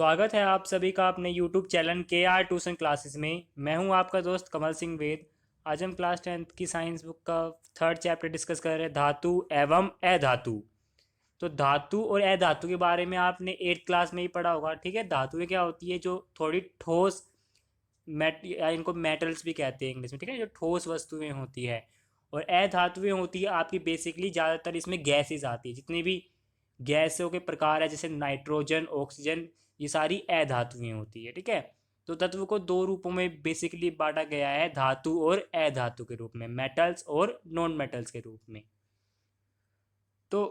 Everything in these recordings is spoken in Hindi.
स्वागत है आप सभी का अपने YouTube channel KR tuition classes में। मैं हूं आपका दोस्त कमल सिंह वेद। आज हम क्लास 10th की साइंस बुक का थर्ड चैप्टर डिस्कस कर रहे हैं, धातु एवं अधातु। तो धातु और अधातु के बारे में आपने 8th क्लास में ही पढ़ा होगा। ठीक है, धातुएं क्या होती है? जो थोड़ी ठोस या इनको मेटल्स भी कहते हैं इंग्लिश में। ठीक है, जो ठोस वस्तुएं होती है। और अधातुएं होती है आपकी बेसिकली ज़्यादातर इसमें गैसेज आती है। जितनी भी गैसों के प्रकार है जैसे नाइट्रोजन, ऑक्सीजन, ये सारी अधातुएं होती है। ठीक है, तो तत्व को दो रूपों में बेसिकली बांटा गया है, धातु और अधातु के रूप में, मेटल्स और नॉन मेटल्स के रूप में। तो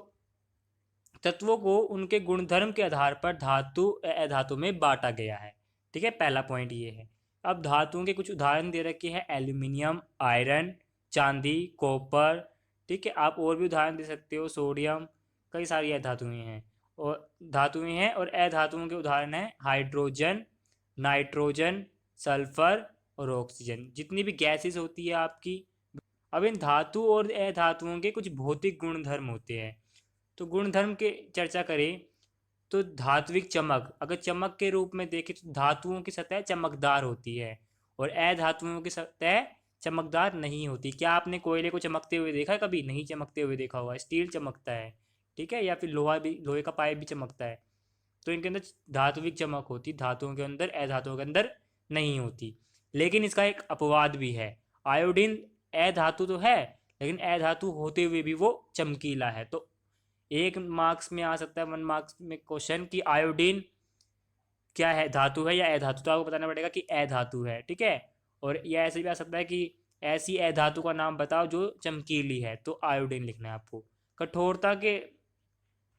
तत्वों को उनके गुणधर्म के आधार पर धातु अधातु में बांटा गया है। ठीक है, पहला पॉइंट ये है। अब धातुओं के कुछ उदाहरण दे रखे हैं, एल्यूमिनियम, आयरन, चांदी, कॉपर। ठीक है, आप और भी उदाहरण दे सकते हो, सोडियम, कई सारी अधातुएं हैं और अधातुओं के उदाहरण हैं हाइड्रोजन, नाइट्रोजन, सल्फर और ऑक्सीजन। जितनी भी गैसेस होती है आपकी। अब इन धातु और अधातुओं के कुछ भौतिक गुणधर्म होते हैं। तो गुणधर्म के चर्चा करें तो धात्विक चमक, अगर चमक के रूप में देखें तो धातुओं की सतह चमकदार होती है और अधातुओं की सतह चमकदार नहीं होती। क्या आपने कोयले को चमकते हुए देखा है? कभी नहीं चमकते हुए देखा होगा। स्टील चमकता है, ठीक है, या फिर लोहे का पाइप भी चमकता है। तो इनके अंदर धात्विक चमक होती, धातुओं के अंदर, अधातुओं के अंदर नहीं होती। लेकिन इसका एक अपवाद भी है। आयोडीन अधातु तो है, लेकिन अधातु होते हुए भी वो चमकीला है। तो एक मार्क्स में आ सकता है, 1 मार्क्स में क्वेश्चन कि आयोडीन क्या है, धातु है या अधातु? तो आपको बताना पड़ेगा कि अधातु है। ठीक है, और यह ऐसे भी आ सकता है कि ऐसी अधातु का नाम बताओ जो चमकीली है, तो आयोडीन लिखना है आपको। कठोरता के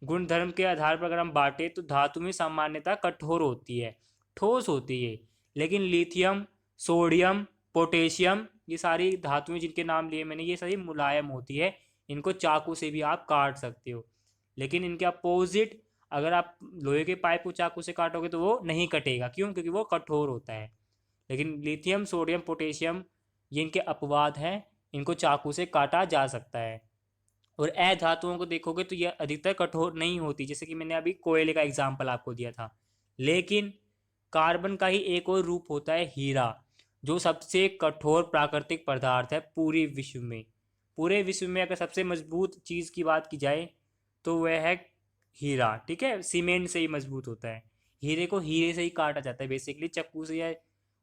गुणधर्म के आधार पर अगर हम बांटे तो धातु में सामान्यतः कठोर होती है, ठोस होती है। लेकिन लिथियम, सोडियम, पोटेशियम, ये सारी धातुएं जिनके नाम लिए मैंने, ये सारी मुलायम होती है। इनको चाकू से भी आप काट सकते हो। लेकिन इनके अपोजिट, अगर आप लोहे के पाइप को चाकू से काटोगे तो वो नहीं कटेगा। क्यों? क्योंकि वो कठोर होता है। लेकिन लिथियम, सोडियम, पोटेशियम, ये इनके अपवाद हैं, इनको चाकू से काटा जा सकता है। और अधातुओं को देखोगे तो यह अधिकतर कठोर नहीं होती, जैसे कि मैंने अभी कोयले का एग्जाम्पल आपको दिया था। लेकिन कार्बन का ही एक और रूप होता है हीरा, जो सबसे कठोर प्राकृतिक पदार्थ है पूरी विश्व में। पूरे विश्व में अगर सबसे मजबूत चीज़ की बात की जाए तो वह है हीरा। ठीक है, सीमेंट से ही मजबूत होता है। हीरे को हीरे से ही काटा जाता है बेसिकली, चाकू से या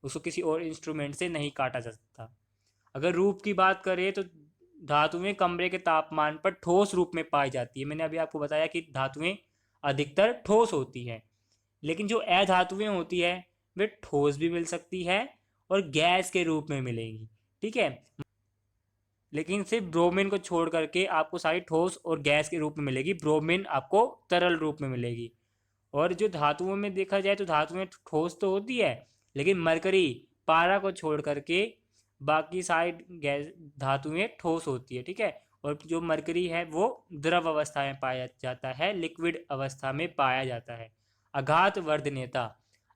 उसको किसी और इंस्ट्रूमेंट से नहीं काटा जा सकता। अगर रूप की बात करें तो धातुएं कमरे के तापमान पर ठोस रूप में पाई जाती है। मैंने अभी आपको बताया कि धातुएं अधिकतर ठोस होती हैं। लेकिन जो अधातुएं होती है वे ठोस भी मिल सकती है और गैस के रूप में मिलेगी। ठीक है, लेकिन सिर्फ ब्रोमीन को छोड़ करके आपको सारी ठोस और गैस के रूप में मिलेगी। ब्रोमीन आपको तरल रूप में मिलेगी। और जो धातुओं में देखा जाए तो धातुएं ठोस तो होती है, लेकिन मरकरी, पारा को छोड़ करके बाकी सारी गैस धातुएं ठोस होती है। ठीक है, और जो मरकरी है वो द्रव अवस्था में पाया जाता है, लिक्विड अवस्था में पाया जाता है। आघात वर्धनीयता,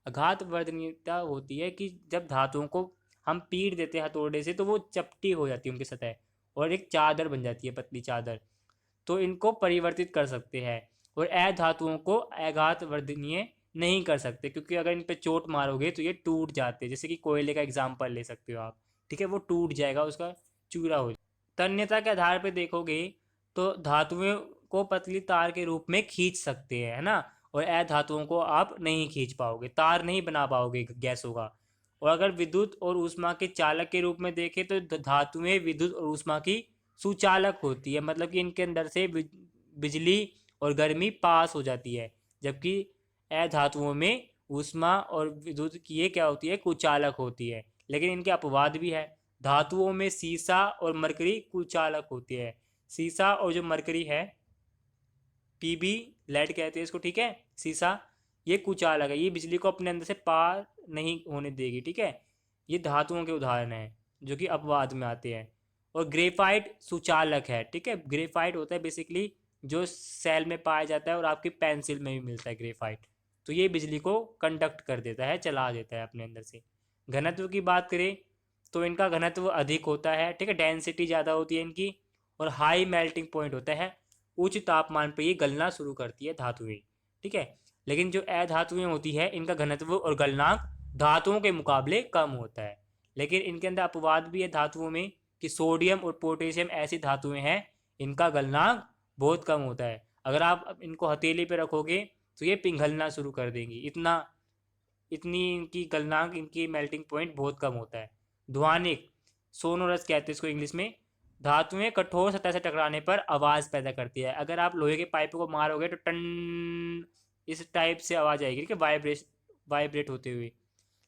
आघात वर्धनीयता होती है कि जब धातुओं को हम पीट देते हैं हथौड़े से तो वो चपटी हो जाती है उनकी सतह और एक चादर बन जाती है, पतली चादर। तो इनको परिवर्तित कर सकते हैं। और अधातुओं को आघात वर्धनीय नहीं कर सकते, क्योंकि अगर इन पे चोट मारोगे तो ये टूट जाते हैं। जैसे कि कोयले का एग्जाम्पल ले सकते हो आप। ठीक है, वो टूट जाएगा, उसका चूरा हो जाएगा। तन्यता के आधार पर देखोगे तो धातुओं को पतली तार के रूप में खींच सकते हैं, है ना। और अधातुओं को आप नहीं खींच पाओगे, तार नहीं बना पाओगे गैसों का। और अगर विद्युत और ऊष्मा के चालक के रूप में देखें तो धातुएं विद्युत और ऊष्मा की सुचालक होती है, मतलब कि इनके अंदर से बिजली और गर्मी पास हो जाती है। जबकि अधातुओं में ऊष्मा और विद्युत की ये क्या होती है, कुचालक होती है। लेकिन इनके अपवाद भी है। धातुओं में सीसा और मरकरी कुचालक होती है। सीसा और जो मरकरी है, पीबी लेड कहते हैं इसको। ठीक है, सीसा ये कुचालक है, ये बिजली को अपने अंदर से पार नहीं होने देगी। ठीक है, ये धातुओं के उदाहरण हैं जो कि अपवाद में आते हैं। और ग्रेफाइट सुचालक है। ठीक है, ग्रेफाइट होता है बेसिकली जो सेल में पाया जाता है और आपकी पेंसिल में भी मिलता है ग्रेफाइट। तो ये बिजली को कंडक्ट कर देता है, चला देता है अपने अंदर से। घनत्व की बात करें तो इनका घनत्व अधिक होता है। ठीक है, डेंसिटी ज़्यादा होती है इनकी और हाई मेल्टिंग पॉइंट होता है। उच्च तापमान पर ये गलना शुरू करती है धातुएं। ठीक है, लेकिन जो अधातुएं होती है इनका घनत्व और गलनांक धातुओं के मुकाबले कम होता है। लेकिन इनके अंदर अपवाद भी है धातुओं में कि सोडियम और पोटेशियम ऐसी धातुएं हैं इनका गलनांक बहुत कम होता है। अगर आप इनको हथेली पे रखोगे तो ये पिघलना शुरू कर देंगी, इतनी इनकी गलनांक, इनकी मेल्टिंग पॉइंट बहुत कम होता है। ध्वनिक सोनोरस कहते हैं इसको इंग्लिश में। धातुएं कठोर सतह से टकराने पर आवाज पैदा करती है। अगर आप लोहे के पाइप को मारोगे तो टन इस टाइप से आवाज आएगी कि वाइब्रेट होते हुए।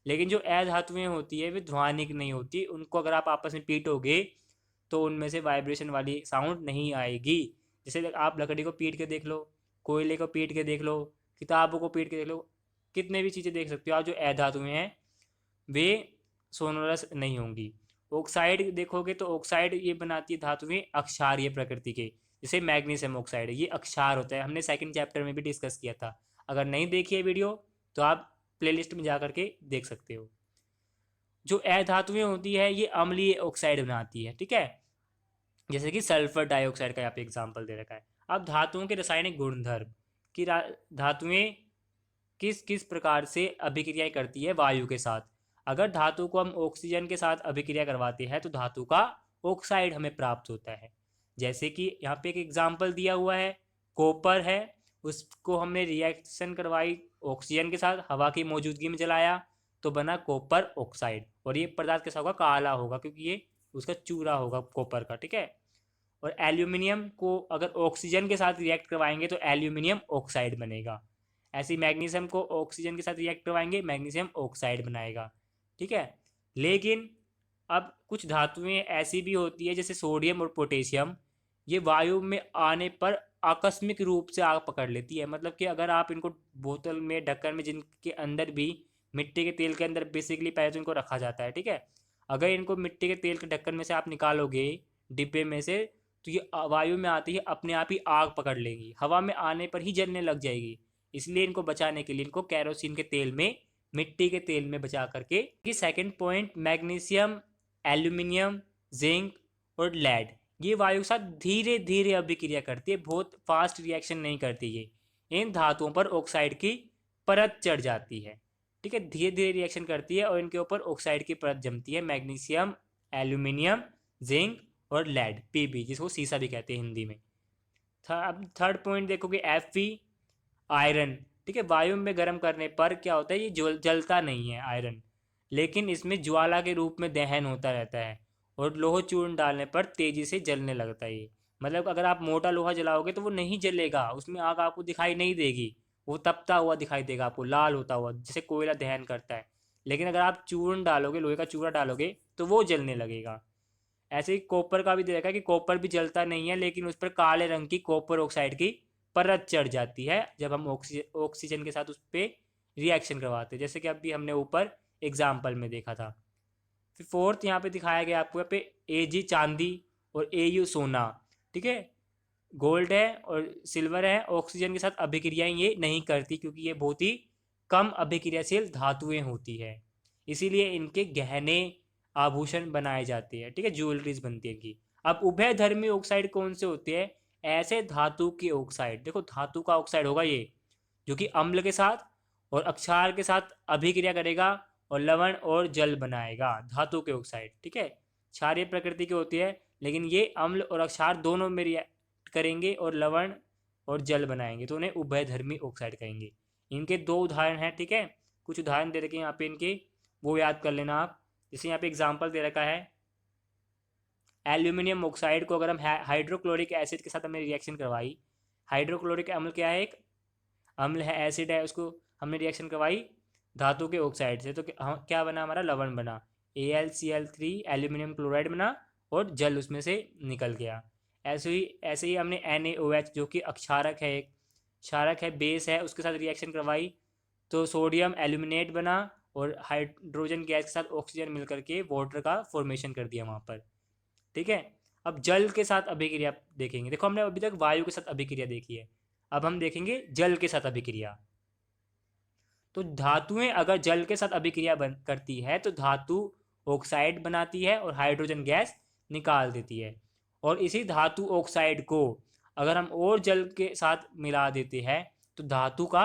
लेकिन जो अधातुएं होती है वे ध्वनिक नहीं होती, उनको अगर आप आपस में पीटोगे तो उनमें से वाइब्रेशन वाली साउंड नहीं आएगी। जैसे आप लकड़ी को पीट के देख लो, कोयले को पीट के देख लो, किताबों को पीट के देख लो, कितने भी चीज़ें देख सकते हो आप जो अधातुएं हैं वे सोनोरस नहीं होंगी। ऑक्साइड देखोगे तो ऑक्साइड ये बनाती है धातुएं अक्षारीय प्रकृति के, जैसे मैग्नीशियम ऑक्साइड ये अक्षार होता है, हमने सेकंड चैप्टर में भी डिस्कस किया था। अगर नहीं देखी है वीडियो तो आप प्लेलिस्ट में जा करके देख सकते हो। जो अधातुएं होती है ये अम्लीय ऑक्साइड बनाती है, ठीक है, जैसे कि सल्फर डाइऑक्साइड का यहाँ पे एग्जाम्पल दे रखा है। अब धातुओं के रासायनिक गुणधर्म कि धातुएं किस किस प्रकार से अभिक्रियाएं करती है वायु के साथ। अगर धातु को हम ऑक्सीजन के साथ अभिक्रिया करवाते हैं तो धातु का ऑक्साइड हमें प्राप्त होता है। जैसे कि यहाँ पे एक एग्जाम्पल दिया हुआ है, कॉपर है, उसको हमने रिएक्शन करवाई ऑक्सीजन के साथ, हवा की मौजूदगी में जलाया तो बना कॉपर ऑक्साइड। और ये पदार्थ कैसा होगा, काला होगा, क्योंकि ये उसका चूरा होगा कॉपर का, ठीक है। और एल्यूमिनियम को अगर ऑक्सीजन के साथ रिएक्ट करवाएंगे तो एल्यूमिनियम ऑक्साइड बनेगा। ऐसे मैग्नीशियम को ऑक्सीजन के साथ रिएक्ट करवाएंगे, मैग्नीशियम ऑक्साइड बनाएगा, ठीक है। लेकिन अब कुछ धातुएं ऐसी भी होती है जैसे सोडियम और पोटेशियम, ये वायु में आने पर आकस्मिक रूप से आग पकड़ लेती है। मतलब कि अगर आप इनको बोतल में, ढक्कन में, जिनके अंदर भी मिट्टी के तेल के अंदर बेसिकली पहले तो इनको रखा जाता है, ठीक है। अगर इनको मिट्टी के तेल के ढक्कन में से आप निकालोगे डिब्बे में से तो ये वायु में आती है अपने आप ही आग पकड़ लेगी, हवा में आने पर ही जलने लग जाएगी। इसलिए इनको बचाने के लिए इनको कैरोसिन के तेल में, मिट्टी के तेल में बचा करके। Second point, magnesium, aluminium, zinc और लेड ये वायु के साथ धीरे धीरे अभिक्रिया करती है, बहुत फास्ट रिएक्शन नहीं करती। ये इन धातुओं पर ऑक्साइड की परत चढ़ जाती है, ठीक है, धीरे धीरे रिएक्शन करती है और इनके ऊपर ऑक्साइड की परत जमती है। मैग्नीशियम, एल्यूमिनियम, जिंक और लेड, पीबी, जिसको सीसा भी कहते हैं हिंदी में। अब थर्ड पॉइंट देखोगे Fe, आयरन, ठीक है। वायु में गर्म करने पर क्या होता है, ये जलता नहीं है आयरन, लेकिन इसमें ज्वाला के रूप में दहन होता रहता है और लोह चूर्ण डालने पर तेजी से जलने लगता है ये। मतलब अगर आप मोटा लोहा जलाओगे तो वो नहीं जलेगा, उसमें आग आपको दिखाई नहीं देगी, वो तपता हुआ दिखाई देगा आपको, लाल होता हुआ, जैसे कोयला दहन करता है। लेकिन अगर आप चूर्ण डालोगे, लोहे का चूरा डालोगे तो वो जलने लगेगा। ऐसे ही कॉपर का भी देखा कि कॉपर भी जलता नहीं है, लेकिन उस पर काले रंग की कॉपर ऑक्साइड की परत चढ़ जाती है जब हम ऑक्सीजन के साथ उस पर रिएक्शन करवाते हैं, जैसे कि अभी हमने ऊपर एग्जाम्पल में देखा था। फिर फोर्थ यहाँ पे दिखाया गया आपको, यहाँ पे Ag चांदी और Au सोना, ठीक है। गोल्ड है और सिल्वर है, ऑक्सीजन के साथ अभिक्रियाएं ये नहीं करती क्योंकि ये बहुत ही कम अभिक्रियाशील धातुएं होती है, इसीलिए इनके गहने, आभूषण बनाए जाते हैं, ठीक है, ज्वेलरीज बनती है इनकी। अब उभयधर्मी ऑक्साइड कौन से होते हैं, ऐसे धातु के ऑक्साइड, देखो धातु का ऑक्साइड होगा ये जो कि अम्ल के साथ और अक्षार के साथ अभिक्रिया करेगा और लवण और जल बनाएगा, धातु के ऑक्साइड, ठीक है। क्षारीय प्रकृति की होती है लेकिन ये अम्ल और अक्षार दोनों में रिएक्ट करेंगे और लवण और जल बनाएंगे, तो उन्हें उभयधर्मी ऑक्साइड कहेंगे। इनके दो उदाहरण हैं, ठीक है, कुछ उदाहरण दे रखे हैं यहाँ पे इनके, वो याद कर लेना आप। जैसे यहाँ पे एग्जाम्पल दे रखा है, एल्यूमिनियम ऑक्साइड को अगर हम हाइड्रोक्लोरिक एसिड के साथ हमने रिएक्शन करवाई, हाइड्रोक्लोरिक अम्ल क्या है, एक अम्ल है, एसिड है, उसको हमने रिएक्शन करवाई धातु के ऑक्साइड से, तो क्या बना, हमारा लवण बना, AlCl3, एल्यूमिनियम क्लोराइड बना और जल उसमें से निकल गया। ऐसे ही हमने NaOH जो कि अक्षारक है, एक क्षारक है, बेस है, उसके साथ रिएक्शन करवाई तो सोडियम एल्यूमिनेट बना और हाइड्रोजन गैस के साथ ऑक्सीजन मिलकर के वाटर का फॉर्मेशन कर दिया वहाँ पर, ठीक है। अब जल के साथ अभिक्रिया देखेंगे, देखो हमने अभी तक वायु के साथ अभिक्रिया देखी है, अब हम देखेंगे जल के साथ अभिक्रिया। तो धातुएं अगर जल के साथ अभिक्रिया करती है तो धातु ऑक्साइड बनाती है और हाइड्रोजन गैस निकाल देती है, और इसी धातु ऑक्साइड को अगर हम और जल के साथ मिला देते हैं तो धातु का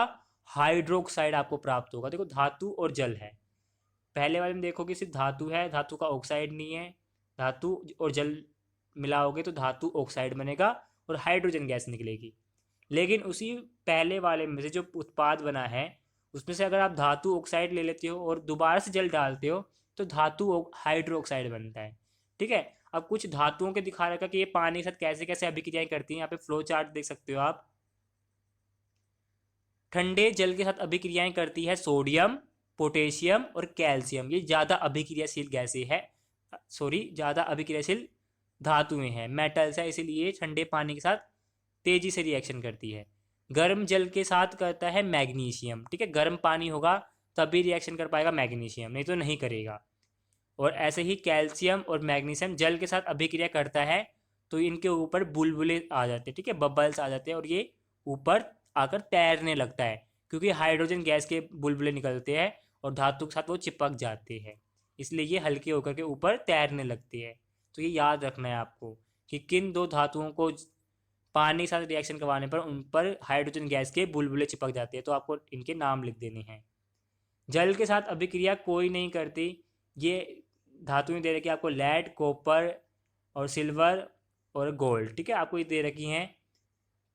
हाइड्रोक्साइड आपको प्राप्त होगा। देखो धातु और जल है, पहले वाले में देखोगे सिर्फ धातु है, धातु का ऑक्साइड नहीं है। धातु और जल मिलाओगे तो धातु ऑक्साइड बनेगा और हाइड्रोजन गैस निकलेगी। लेकिन उसी पहले वाले में से जो उत्पाद बना है उसमें से अगर आप धातु ऑक्साइड ले लेते हो और दोबारा से जल डालते हो तो धातु हाइड्रोक्साइड बनता है। ठीक है, अब कुछ धातुओं के दिखा रखा कि ये पानी के साथ कैसे कैसे अभिक्रियाएं करती हैं। यहाँ पे फ्लो चार्ट देख सकते हो आप। ठंडे जल के साथ अभिक्रियाएं करती है सोडियम, पोटेशियम और कैल्शियम। ये ज़्यादा अभिक्रियाशील गैसें है, सॉरी ज़्यादा अभिक्रियाशील धातुएं हैं, मेटल्स है, इसीलिए ठंडे पानी के साथ तेजी से रिएक्शन करती है। गर्म जल के साथ करता है मैग्नीशियम। ठीक है, गर्म पानी होगा तभी रिएक्शन कर पाएगा मैग्नीशियम, नहीं तो नहीं करेगा। और ऐसे ही कैल्शियम और मैग्नीशियम जल के साथ अभिक्रिया करता है तो इनके ऊपर बुलबुले आ जाते हैं। ठीक है, बबल्स आ जाते हैं और ये ऊपर आकर तैरने लगता है क्योंकि हाइड्रोजन गैस के बुलबुले निकलते हैं और धातु के साथ वो चिपक जाते हैं, इसलिए ये हल्के होकर के ऊपर तैरने लगते हैं। तो ये याद रखना है आपको कि किन दो धातुओं को पानी के साथ रिएक्शन करवाने पर उन पर हाइड्रोजन गैस के बुलबुले चिपक जाते हैं, तो आपको इनके नाम लिख देने हैं। जल के साथ अभिक्रिया कोई नहीं करती। ये धातुएं दे रखी है आपको, लेड, कॉपर और सिल्वर और गोल्ड। ठीक है, आपको ये दे रखी हैं,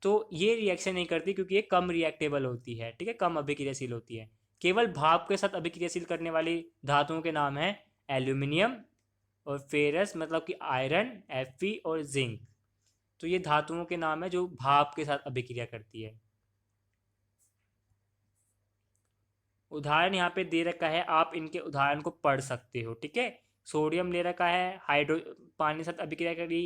तो ये रिएक्शन नहीं करती क्योंकि ये कम रिएक्टेबल होती है। ठीक है, कम अभिक्रियाशील होती है। केवल भाप के साथ अभिक्रियाशील करने वाली धातुओं के नाम हैं एल्यूमिनियम और फेरस, मतलब कि आयरन, Fe और जिंक। तो ये धातुओं के नाम है जो भाप के साथ अभिक्रिया करती है। उदाहरण यहाँ पे दे रखा है, आप इनके उदाहरण को पढ़ सकते हो। ठीक है, सोडियम ले रखा है, हाइड्रो पानी के साथ अभिक्रिया करी,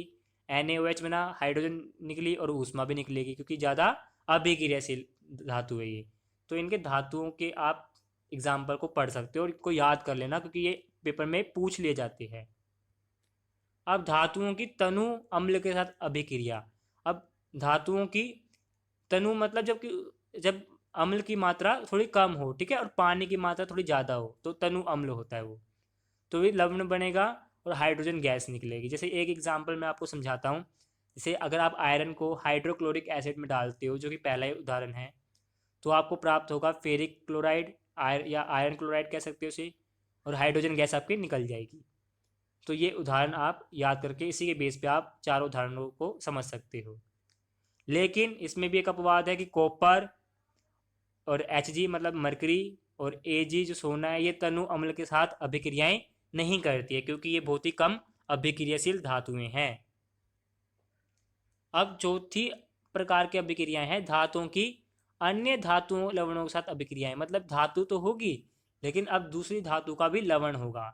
NaOH बना, हाइड्रोजन निकली और ऊष्मा भी निकलेगी क्योंकि ज़्यादा अभिक्रियाशील धातु है ये। तो इनके धातुओं के आप एग्जाम्पल को पढ़ सकते हो और इनको याद कर लेना क्योंकि ये पेपर में पूछ लिए जाते हैं। अब धातुओं की तनु अम्ल के साथ अभिक्रिया। अब धातुओं की तनु मतलब जब अम्ल की मात्रा थोड़ी कम हो, ठीक है, और पानी की मात्रा थोड़ी ज़्यादा हो तो तनु अम्ल होता है वो। तो ये लवण बनेगा और हाइड्रोजन गैस निकलेगी। जैसे एक एग्जांपल मैं आपको समझाता हूँ। जैसे अगर आप आयरन को हाइड्रोक्लोरिक एसिड में डालते हो, जो कि पहला ही उदाहरण है, तो आपको प्राप्त होगा फेरिक क्लोराइड, या आयरन क्लोराइड कह सकते हो उसे, और हाइड्रोजन गैस आपकी निकल जाएगी। तो ये उदाहरण आप याद करके इसी के बेस पे आप चारों उदाहरणों को समझ सकते हो। लेकिन इसमें भी एक अपवाद है कि कॉपर और Hg मतलब मरकरी और Ag जो सोना है, ये तनु अम्ल के साथ अभिक्रियाएं नहीं करती है क्योंकि ये बहुत ही कम अभिक्रियाशील धातुएं हैं। अब चौथी प्रकार की अभिक्रियाएं हैं धातुओं की अन्य धातुओं लवणों के साथ अभिक्रियाएं। मतलब धातु तो होगी लेकिन अब दूसरी धातु का भी लवण होगा।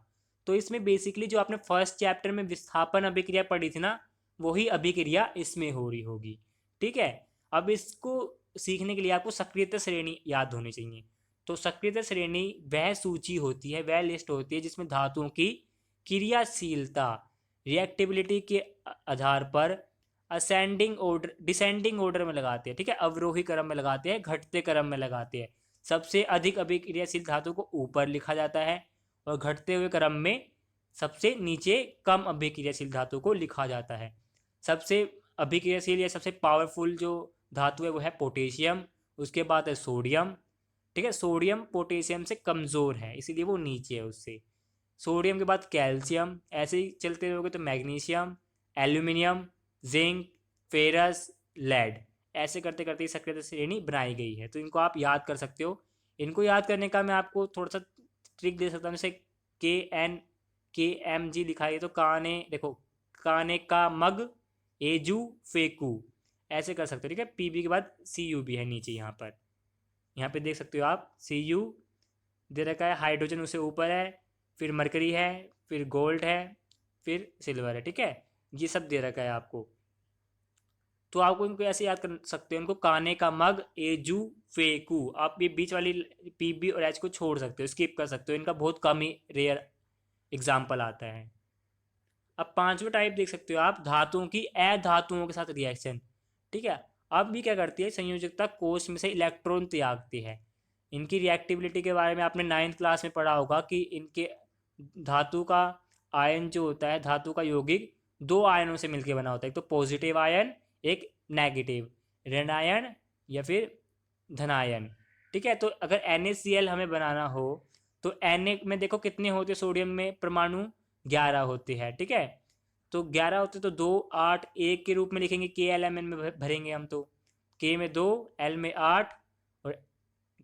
तो इसमें बेसिकली जो आपने फर्स्ट चैप्टर में विस्थापन अभिक्रिया पढ़ी थी ना, वही अभिक्रिया इसमें हो रही होगी। ठीक है, अब इसको सीखने के लिए आपको सक्रियता श्रेणी याद होनी चाहिए। तो सक्रियता श्रेणी वह सूची होती है, वह लिस्ट होती है जिसमें धातुओं की क्रियाशीलता रिएक्टिबिलिटी के आधार पर असेंडिंग ऑर्डर डिसेंडिंग ऑर्डर में लगाते हैं। ठीक है, अवरोही क्रम में लगाते हैं, घटते क्रम में लगाते हैं। सबसे अधिक अभिक्रियाशील धातु को ऊपर लिखा जाता है और घटते हुए क्रम में सबसे नीचे कम अभिक्रियाशील धातु को लिखा जाता है। सबसे अभिक्रियाशील या सबसे पावरफुल जो धातु है वो है पोटेशियम, उसके बाद है सोडियम। ठीक है, सोडियम पोटेशियम से कमज़ोर है इसीलिए वो नीचे है उससे। सोडियम के बाद कैल्शियम, ऐसे ही चलते रहोगे तो magnesium, aluminium, zinc, ferrous, lead, ऐसे करते करते सक्रियता श्रेणी बनाई गई है। तो इनको आप याद कर सकते हो। इनको याद करने का मैं आपको थोड़ा सा ट्रिक दे सकता हूँ। जैसे KMG लिखा है तो काने, देखो काने का मग एजू फेकू, ऐसे कर सकते हो। ठीक है, PB के बाद CU भी है नीचे यहाँ पे देख सकते हो आप। CU दे रखा है, हाइड्रोजन उससे ऊपर है, फिर मरकरी है, फिर गोल्ड है, फिर सिल्वर है। ठीक है, ये सब दे रखा है आपको। तो आपको इनको ऐसे याद कर सकते हो, इनको काने का मग एजू फेकू। आप ये बीच वाली PB और H को छोड़ सकते हो, स्किप कर सकते हो, इनका बहुत कम ही रेयर एग्जाम्पल आता है। अब पांचवा टाइप देख सकते हो आप, धातुओं की अधातुओं के साथ रिएक्शन। ठीक है, अब भी क्या करती है, संयोजकता कोष में से इलेक्ट्रॉन त्यागती है। इनकी रिएक्टिविटी के बारे में आपने 9th क्लास में पढ़ा होगा कि इनके धातु का आयन जो होता है, धातु का यौगिक दो आयनों से मिलकर बना होता है, एक तो पॉजिटिव आयन, एक नेगेटिव ऋणायन या फिर धनायन। ठीक है। तो अगर NaCl हमें बनाना हो तो Na में देखो कितने होते सोडियम में परमाणु, 11 होते हैं। ठीक है, तो 11 होते तो 2 8 1 के रूप में लिखेंगे, KLMN में भरेंगे हम। तो K में 2, L में 8 और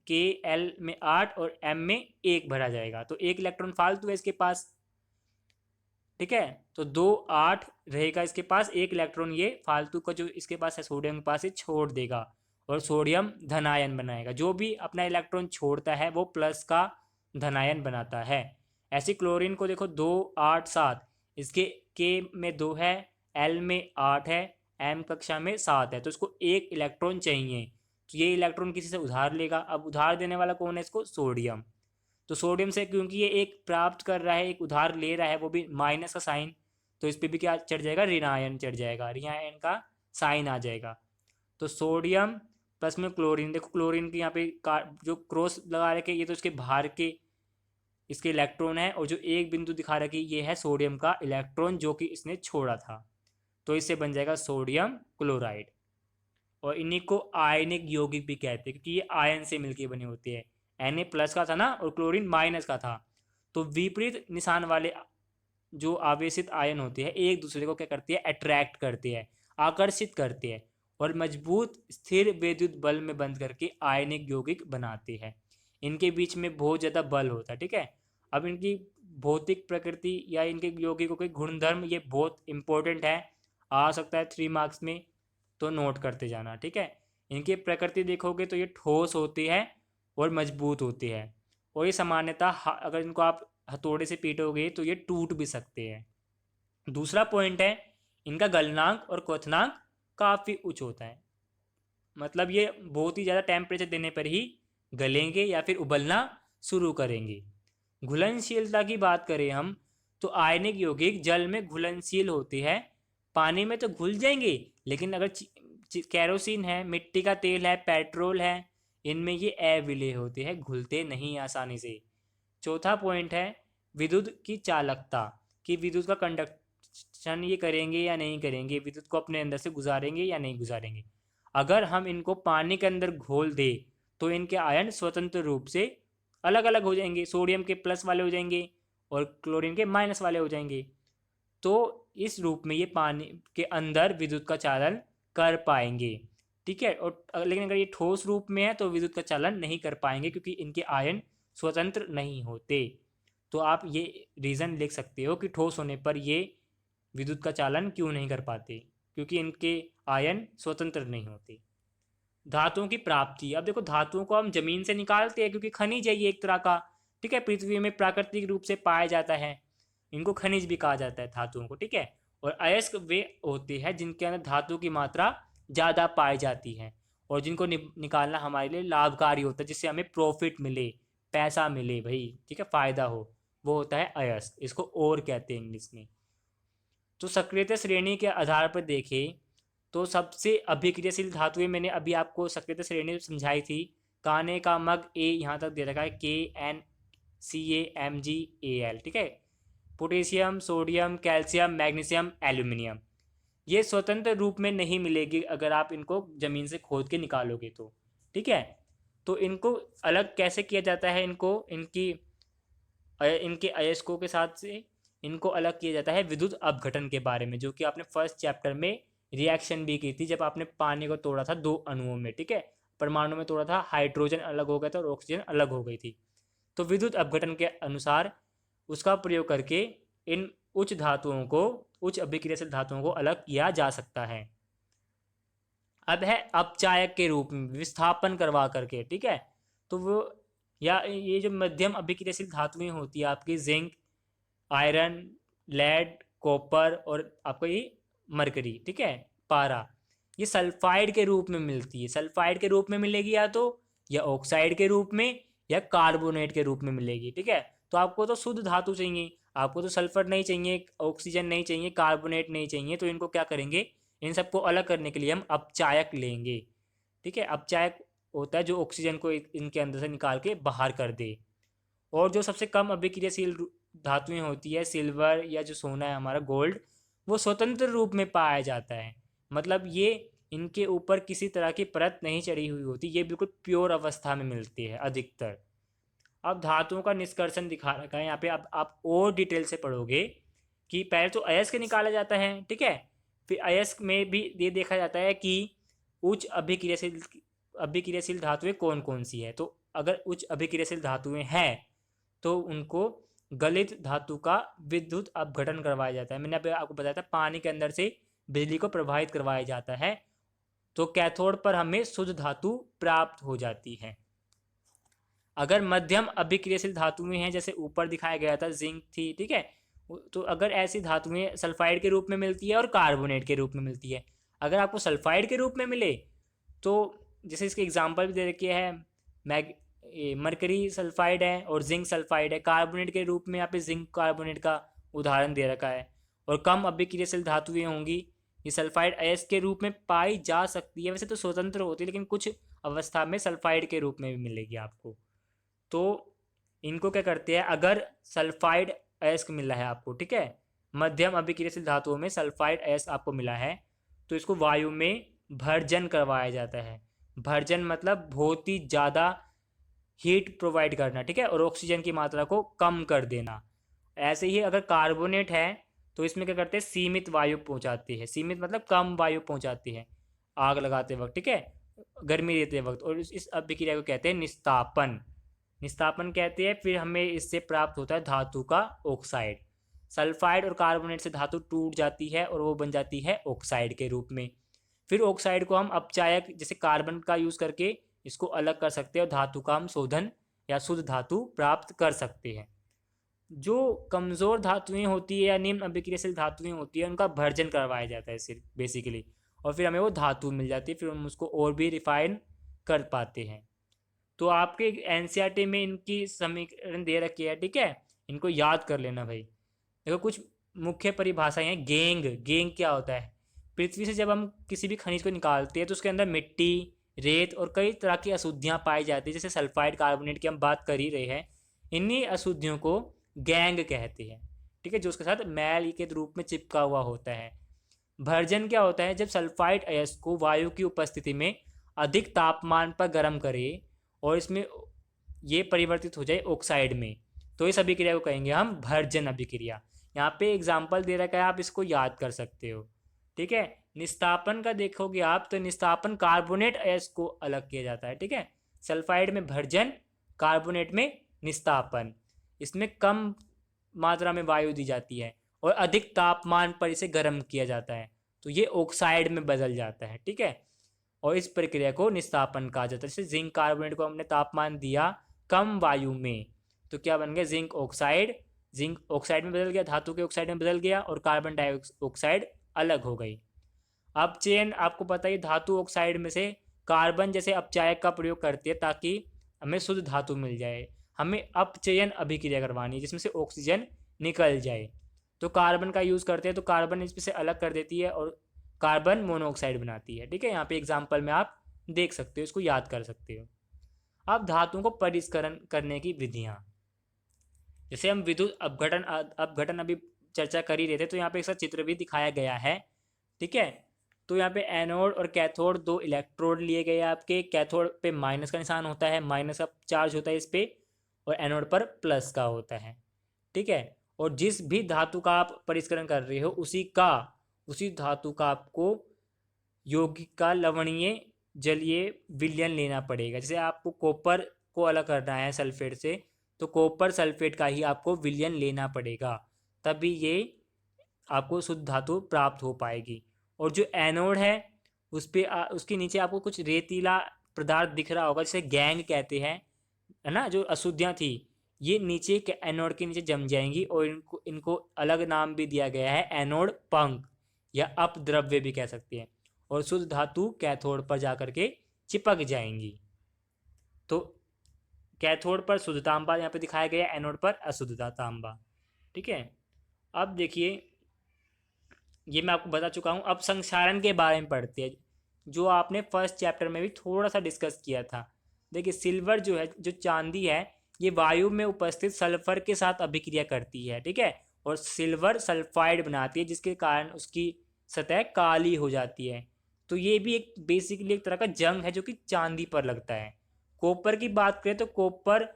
KL में 8 और M में 1 भरा जाएगा। तो एक इलेक्ट्रॉन फालतू है इसके पास। ठीक है, तो 2 8 रहेगा इसके पास, एक इलेक्ट्रॉन ये फालतू का जो इसके पास है सोडियम के पास, ये छोड़ देगा और सोडियम धनायन बनाएगा। जो भी अपना इलेक्ट्रॉन छोड़ता है वो प्लस का धनायन बनाता है। ऐसे क्लोरीन को देखो 2 8 7, इसके के में 2 है, एल में 8 है, एम कक्षा में 7 है, तो इसको एक इलेक्ट्रॉन चाहिए। तो ये इलेक्ट्रॉन किसी से उधार लेगा। अब उधार देने वाला कौन है इसको? सोडियम। तो सोडियम से क्योंकि ये एक प्राप्त कर रहा है, एक उधार ले रहा है, वो भी माइनस का साइन, तो इस पर भी क्या चढ़ जाएगा? ऋण आयन चढ़ जाएगा, ऋण आयन का साइन आ जाएगा। तो सोडियम प्लस में क्लोरीन, देखो क्लोरीन के यहाँ पे जो क्रॉस लगा रखे ये तो इसके बाहर के इसके इलेक्ट्रॉन है, और जो एक बिंदु दिखा रखी ये है सोडियम का इलेक्ट्रॉन जो कि इसने छोड़ा था। तो इससे बन जाएगा सोडियम क्लोराइड। और इन्हीं को आयनिक यौगिक भी कहते हैं क्योंकि ये आयन से मिलकर बने होते हैं। Na प्लस का था ना और क्लोरीन माइनस का था, तो विपरीत निशान वाले जो आवेशित आयन होते हैं एक दूसरे को क्या करते हैं? अट्रैक्ट करते हैं, आकर्षित करते हैं और मजबूत स्थिर विद्युत बल में बंद करके आयनिक यौगिक बनाते हैं। इनके बीच में बहुत ज़्यादा बल होता है। ठीक है, अब इनकी भौतिक प्रकृति या इनके यौगिकों के गुणधर्म ये बहुत इंपॉर्टेंट है, आ सकता है 3 मार्क्स में, तो नोट करते जाना। ठीक है, इनकी प्रकृति देखोगे तो ये ठोस होती है और मजबूत होती है, और ये सामान्यतः अगर इनको आप हथौड़े से पीटोगे तो ये टूट भी सकते हैं। दूसरा पॉइंट है, इनका गलनांक और क्वथनांक काफ़ी उच्च होता है, मतलब ये बहुत ही ज़्यादा टेम्परेचर देने पर ही गलेंगे या फिर उबलना शुरू करेंगे। घुलनशीलता की बात करें हम तो आयनिक यौगिक जल में घुलनशील होते हैं, पानी में तो घुल जाएंगे, लेकिन अगर कैरोसिन है, मिट्टी का तेल है, पेट्रोल है, इनमें ये अविलेय होते हैं, घुलते नहीं आसानी से। चौथा पॉइंट है विद्युत की चालकता, कि विद्युत का कंडक्शन ये करेंगे या नहीं करेंगे, विद्युत को अपने अंदर से गुजारेंगे या नहीं गुजारेंगे। अगर हम इनको पानी के अंदर घोल दे तो इनके आयन स्वतंत्र रूप से अलग अलग हो जाएंगे, सोडियम के प्लस वाले हो जाएंगे और क्लोरीन के माइनस वाले हो जाएंगे। तो इस रूप में ये पानी के अंदर विद्युत का चालन कर पाएंगे। ठीक है, और लेकिन अगर ये ठोस रूप में है तो विद्युत का चालन नहीं कर पाएंगे क्योंकि इनके आयन स्वतंत्र नहीं होते। तो आप ये रीज़न लिख सकते हो कि ठोस होने पर ये विद्युत का चालन क्यों नहीं कर पाते, क्योंकि इनके आयन स्वतंत्र नहीं होते। धातुओं की प्राप्ति, अब देखो धातुओं को हम जमीन से निकालते हैं क्योंकि खनिज है ये एक तरह का। ठीक है, पृथ्वी में प्राकृतिक रूप से पाया जाता है, इनको खनिज भी कहा जाता है धातुओं को। ठीक है, और अयस्क वे होते हैं जिनके अंदर धातु की मात्रा ज़्यादा पाई जाती है और जिनको निकालना हमारे लिए लाभकारी होता है, जिससे हमें प्रॉफिट मिले, पैसा मिले भाई। ठीक है, फ़ायदा हो, वो होता है अयस्क, इसको और कहते हैं इंग्लिश में। तो सक्रियता श्रेणी के आधार पर देखें तो सबसे अभिक्रियाशील धातुएं मैंने अभी आपको सक्रियता श्रेणी समझाई थी। काने का मग ए यहाँ तक दे रखा है, KNCaMgAl। ठीक है, potassium, sodium, calcium, magnesium, aluminium, ये स्वतंत्र रूप में नहीं मिलेगी अगर आप इनको ज़मीन से खोद के निकालोगे तो। ठीक है, तो इनको अलग कैसे किया जाता है? इनके अयस्कों के साथ से इनको अलग किया जाता है विद्युत अपघटन के बारे में, जो कि आपने फर्स्ट चैप्टर में रिएक्शन भी की थी जब आपने पानी को तोड़ा था 2 अणुओं में। ठीक है, परमाणु में तोड़ा था, हाइड्रोजन अलग हो गया था और ऑक्सीजन अलग हो गई थी। तो विद्युत अपघटन के अनुसार उसका प्रयोग करके इन उच्च धातुओं को, उच्च अभिक्रियाशील धातुओं को अलग किया जा सकता है। अब है अपचायक के रूप में विस्थापन करवा करके। ठीक है, तो वो या ये जो मध्यम अभिक्रियाशील धातुएं होती है आपकी जिंक, आयरन, लेड, कॉपर और आपको ये मरकरी, ठीक है, पारा, ये सल्फाइड के रूप में मिलती है। सल्फाइड के रूप में मिलेगी या तो, या ऑक्साइड के रूप में, या कार्बोनेट के रूप में मिलेगी। ठीक है, तो आपको तो शुद्ध धातु चाहिए, आपको तो सल्फर नहीं चाहिए, ऑक्सीजन नहीं चाहिए, कार्बोनेट नहीं चाहिए, तो इनको क्या करेंगे? इन सबको अलग करने के लिए हम अपचायक लेंगे। ठीक है, अपचायक होता है जो ऑक्सीजन को इनके अंदर से निकाल के बाहर कर दे। और जो सबसे कम अभिक्रियाशील धातुएं होती है, सिल्वर या जो सोना है हमारा, गोल्ड, वो स्वतंत्र रूप में पाया जाता है। मतलब ये इनके ऊपर किसी तरह की परत नहीं चढ़ी हुई होती, ये बिल्कुल प्योर अवस्था में मिलती है अधिकतर। अब धातुओं का निष्कर्षण दिखा रखा है यहाँ पे। अब आप और डिटेल से पढ़ोगे कि पहले तो अयस्क निकाला जाता है, ठीक है। फिर अयस्क में भी ये देखा जाता है कि उच्च अभिक्रियाशील धातुएं कौन कौन सी है। तो अगर उच्च अभिक्रियाशील धातुएं हैं तो उनको गलित धातु का विद्युत अपघटन करवाया जाता है। मैंने अभी आपको बताया था पानी के अंदर से बिजली को प्रवाहित करवाया जाता है, तो कैथोड पर हमें शुद्ध धातु प्राप्त हो जाती है। अगर मध्यम अभिक्रियाशील धातुएं हैं, जैसे ऊपर दिखाया गया था जिंक थी, ठीक है, तो अगर ऐसी धातुएं सल्फाइड के रूप में मिलती है और कार्बोनेट के रूप में मिलती है। अगर आपको सल्फाइड के रूप में मिले तो जैसे इसके एग्जांपल भी दे रखे हैं, मरकरी सल्फाइड है और जिंक सल्फाइड है। कार्बोनेट के रूप में यहाँ पे जिंक कार्बोनेट का उदाहरण दे रखा है। और कम अभिक्रियाशील धातुएं होंगी, ये सल्फाइड अयस्क के रूप में पाई जा सकती है, वैसे तो स्वतंत्र होती है लेकिन कुछ अवस्था में सल्फाइड के रूप में भी मिलेगी आपको। तो इनको क्या करते हैं, अगर सल्फाइड अयस्क मिला है आपको, ठीक है, मध्यम अभिक्रियाशील धातुओं में सल्फाइड अयस्क आपको मिला है, तो इसको वायु में भर्जन करवाया जाता है। भर्जन मतलब बहुत ही ज़्यादा हीट प्रोवाइड करना, ठीक है, और ऑक्सीजन की मात्रा को कम कर देना। ऐसे ही अगर कार्बोनेट है तो इसमें क्या करते हैं, सीमित वायु पहुंचाती है। सीमित मतलब कम वायु पहुंचाती है आग लगाते वक्त, ठीक है, गर्मी देते वक्त। और इस अभिक्रिया को कहते हैं निस्तापन। निस्तापन कहते हैं। फिर हमें इससे प्राप्त होता है धातु का ऑक्साइड। सल्फाइड और कार्बोनेट से धातु टूट जाती है और वो बन जाती है ऑक्साइड के रूप में। फिर ऑक्साइड को हम अपचायक जैसे कार्बन का यूज़ करके इसको अलग कर सकते हैं और धातु का हम शोधन या शुद्ध धातु प्राप्त कर सकते हैं। जो कमज़ोर धातुएं होती है या निम्न अभिक्रियाशील धातुएं होती है उनका भर्जन करवाया जाता है सिर्फ बेसिकली, और फिर हमें वो धातु मिल जाती है। फिर हम उसको और भी रिफाइन कर पाते हैं। तो आपके एनसीईआरटी में इनकी समीकरण दे रखी है, ठीक है, इनको याद कर लेना भाई। देखो कुछ मुख्य परिभाषाएं हैं। गेंग, गेंग क्या होता है, पृथ्वी से जब हम किसी भी खनिज को निकालते हैं तो उसके अंदर मिट्टी, रेत और कई तरह की अशुद्धियां पाई जाती है, जैसे सल्फाइड कार्बोनेट की हम बात कर ही रहे हैं। इन्हीं अशुद्धियों को गैंग कहते हैं, ठीक है, जो उसके साथ मैल के रूप में चिपका हुआ होता है। भर्जन क्या होता है, जब सल्फाइड अयस्क को वायु की उपस्थिति में अधिक तापमान पर गर्म करे और इसमें ये परिवर्तित हो जाए ऑक्साइड में, तो इस अभिक्रिया को कहेंगे हम भर्जन अभिक्रिया। यहाँ पे एग्जाम्पल दे रखा है, आप इसको याद कर सकते हो, ठीक है। निस्तापन का देखोगे आप तो निस्तापन कार्बोनेट अयस्क को अलग किया जाता है, ठीक है। सल्फाइड में भर्जन, कार्बोनेट में निस्तापन। इसमें कम मात्रा में वायु दी जाती है और अधिक तापमान पर इसे गर्म किया जाता है, तो ये ऑक्साइड में बदल जाता है, ठीक है। और इस प्रक्रिया को निस्तापन कहा जाता है। जैसे जिंक कार्बोनेट को हमने तापमान दिया कम वायु में तो क्या बन गया, जिंक ऑक्साइड। जिंक ऑक्साइड में बदल गया, धातु के ऑक्साइड में बदल गया और कार्बन डाइऑक्साइड अलग हो गई। अपचयन आपको पता है, धातु ऑक्साइड में से कार्बन जैसे अपचायक का प्रयोग करती है ताकि हमें शुद्ध धातु मिल जाए। हमें अपचयन अभिक्रिया करवानी है जिसमें से ऑक्सीजन निकल जाए, तो कार्बन का यूज़ करते हैं, तो कार्बन इसमें से अलग कर देती है और कार्बन मोनोऑक्साइड बनाती है, ठीक है। यहाँ पे एग्जाम्पल में आप देख सकते हो, इसको याद कर सकते हो। अब धातुओं को परिष्करण करने की विधियाँ, जैसे हम विद्युत अपघटन अभी चर्चा कर ही रहे थे, तो यहाँ पे एक चित्र भी दिखाया गया है, ठीक है। तो यहाँ पे एनोड और कैथोड, दो इलेक्ट्रोड लिए गए आपके। कैथोड पे माइनस का निशान होता है, माइनस का चार्ज होता है इस पे, और एनोड पर प्लस का होता है, ठीक है। और जिस भी धातु का आप परिष्करण कर रहे हो उसी धातु का आपको यौगिक का लवणीय जलीय विलयन लेना पड़ेगा। जैसे आपको कॉपर को अलग करना है सल्फेट से, तो कॉपर सल्फेट का ही आपको विलयन लेना पड़ेगा, तभी ये आपको शुद्ध धातु प्राप्त हो पाएगी। और जो एनोड है उस पर उसके नीचे आपको कुछ रेतीला पदार्थ दिख रहा होगा, जिसे गैंग कहते हैं, है ना। जो अशुद्धियाँ थी ये नीचे के एनोड के नीचे जम जाएंगी और इनको अलग नाम भी दिया गया है, एनोड पंख या अपद्रव्य भी कह सकते हैं। और शुद्ध धातु कैथोड पर जाकर के चिपक जाएंगी। तो कैथोड पर शुद्ध तांबा यहाँ पे दिखाया गया, एनोड पर अशुद्ध तांबा, ठीक है। अब देखिए, ये मैं आपको बता चुका हूँ। अब संक्षारण के बारे में पढ़ते हैं, जो आपने फर्स्ट चैप्टर में भी थोड़ा सा डिस्कस किया था। देखिए सिल्वर जो है, जो चांदी है, ये वायु में उपस्थित सल्फर के साथ अभिक्रिया करती है, ठीक है, और सिल्वर सल्फाइड बनाती है, जिसके कारण उसकी सतह काली हो जाती है। तो ये भी एक बेसिकली एक तरह का जंग है जो कि चांदी पर लगता है। कॉपर की बात करें तो कॉपर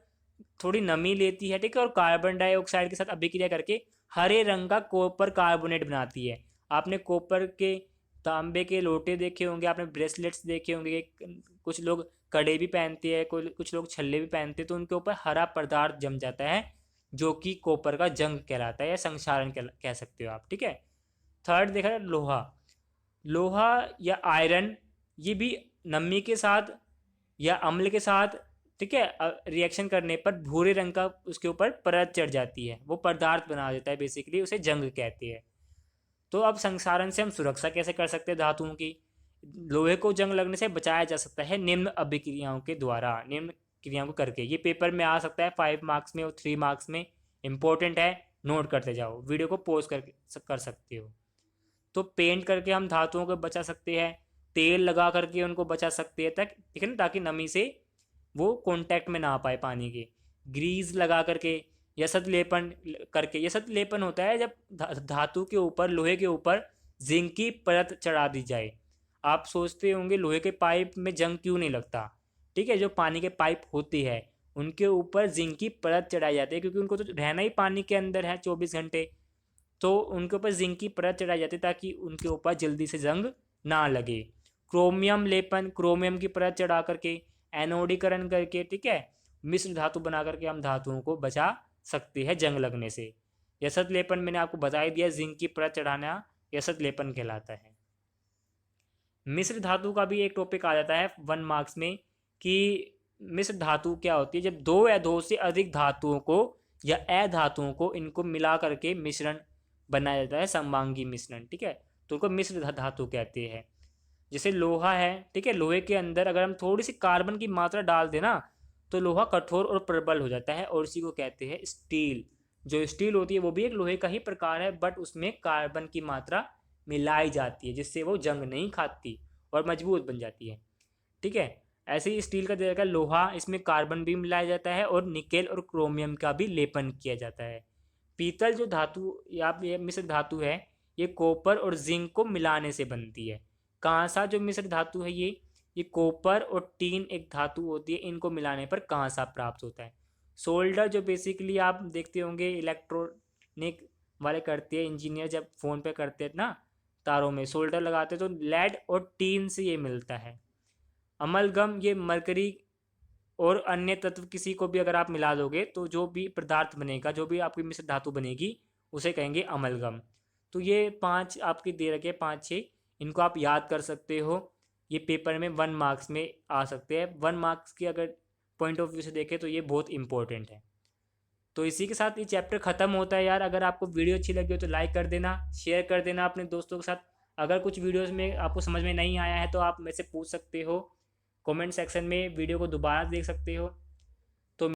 थोड़ी नमी लेती है, ठीक है, और कार्बन डाइऑक्साइड के साथ अभिक्रिया करके हरे रंग का कॉपर कार्बोनेट बनाती है। आपने कॉपर के तांबे के लोटे देखे होंगे, आपने ब्रेसलेट्स देखे होंगे, कुछ लोग कड़े भी पहनते हैं, कुछ लोग छल्ले भी पहनते हैं, तो उनके ऊपर हरा पदार्थ जम जाता है जो कि कॉपर का जंग कहलाता है या संक्षारण कह सकते हो आप, ठीक है। थर्ड देखा है लोहा। लोहा या आयरन, ये भी नमी के साथ या अम्ल के साथ, ठीक है, रिएक्शन करने पर भूरे रंग का उसके ऊपर परत चढ़ जाती है, वो पदार्थ बना देता है, बेसिकली उसे जंग कहते हैं। तो अब संक्षारण से हम सुरक्षा कैसे कर सकते हैं धातुओं की? लोहे को जंग लगने से बचाया जा सकता है निम्न अभिक्रियाओं के द्वारा, निम्न क्रियाओं को करके। ये पेपर में आ सकता है 5 मार्क्स में और 3 मार्क्स में, इंपॉर्टेंट है, नोट करते जाओ, वीडियो को पॉज कर सकते हो। तो पेंट करके हम धातुओं को बचा सकते हैं, तेल लगा करके उनको बचा सकते हैं तक, ठीक है ना, ताकि नमी से वो कांटेक्ट में ना आ पाए पानी के। ग्रीस लगा करके, यसत लेपन करके, यसत लेपन होता है जब धातु के ऊपर, लोहे के ऊपर जिंक की परत चढ़ा दी जाए। आप सोचते होंगे लोहे के पाइप में जंग क्यों नहीं लगता, ठीक है, जो पानी के पाइप होती है उनके ऊपर जिंक की परत चढ़ाई जाती है, क्योंकि उनको तो रहना ही पानी के अंदर है 24 घंटे। तो उनके ऊपर जिंक की परत चढ़ाई जाती है ताकि उनके ऊपर जल्दी से जंग ना लगे। क्रोमियम लेपन, क्रोमियम की परत चढ़ा करके, एनोडीकरण करके, ठीक है, मिश्र धातु बना करके हम धातुओं को बचा सकते हैं जंग लगने से। यसत लेपन मैंने आपको बता ही दिया, जिंक की परत चढ़ाना यसत लेपन कहलाता है। मिश्र धातु का भी एक टॉपिक आ जाता है 1 मार्क्स में कि मिश्र धातु क्या होती है। जब दो या दो से अधिक धातुओं को या अधातुओं को इनको मिला करके मिश्रण बनाया जाता है, सममांगी मिश्रण, ठीक है, तो उनको मिश्र धातु कहते हैं। जैसे लोहा है, ठीक है, लोहे के अंदर अगर हम थोड़ी सी कार्बन की मात्रा डाल देना तो लोहा कठोर और प्रबल हो जाता है, और इसी को कहते हैं स्टील। जो स्टील होती है वो भी एक लोहे का ही प्रकार है, बट उसमें कार्बन की मात्रा मिलाई जाती है जिससे वो जंग नहीं खाती और मजबूत बन जाती है, ठीक है। ऐसे ही स्टील का देखा लोहा, इसमें कार्बन भी मिलाया जाता है और निकेल और क्रोमियम का भी लेपन किया जाता है। पीतल जो धातु या ये मिश्र धातु है, ये कॉपर और जिंक को मिलाने से बनती है। कांसा जो मिश्र धातु है, ये कॉपर और टीन एक धातु होती है, इनको मिलाने पर कांसा प्राप्त होता है। सोल्डर जो बेसिकली आप देखते होंगे इलेक्ट्रॉनिक वाले करते हैं, इंजीनियर जब फ़ोन पे करते हैं ना, तारों में सोल्डर लगाते हैं, तो लेड और टीन से ये मिलता है। अमलगम, ये मरकरी और अन्य तत्व किसी को भी अगर आप मिला दोगे तो जो भी पदार्थ बनेगा, जो भी आपकी मिश्र धातु बनेगी, उसे कहेंगे अमलगम। तो ये 5 आपकी दे रखे 5-6, इनको आप याद कर सकते हो। ये पेपर में 1 मार्क्स में आ सकते हैं। 1 मार्क्स की अगर पॉइंट ऑफ व्यू से देखें तो ये बहुत इंपॉर्टेंट है। तो इसी के साथ ये चैप्टर ख़त्म होता है यार। अगर आपको वीडियो अच्छी लगी हो तो लाइक कर देना, शेयर कर देना अपने दोस्तों के साथ। अगर कुछ वीडियोस में आपको समझ में नहीं आया है तो आप मेरे से पूछ सकते हो कमेंट सेक्शन में, वीडियो को दोबारा देख सकते हो।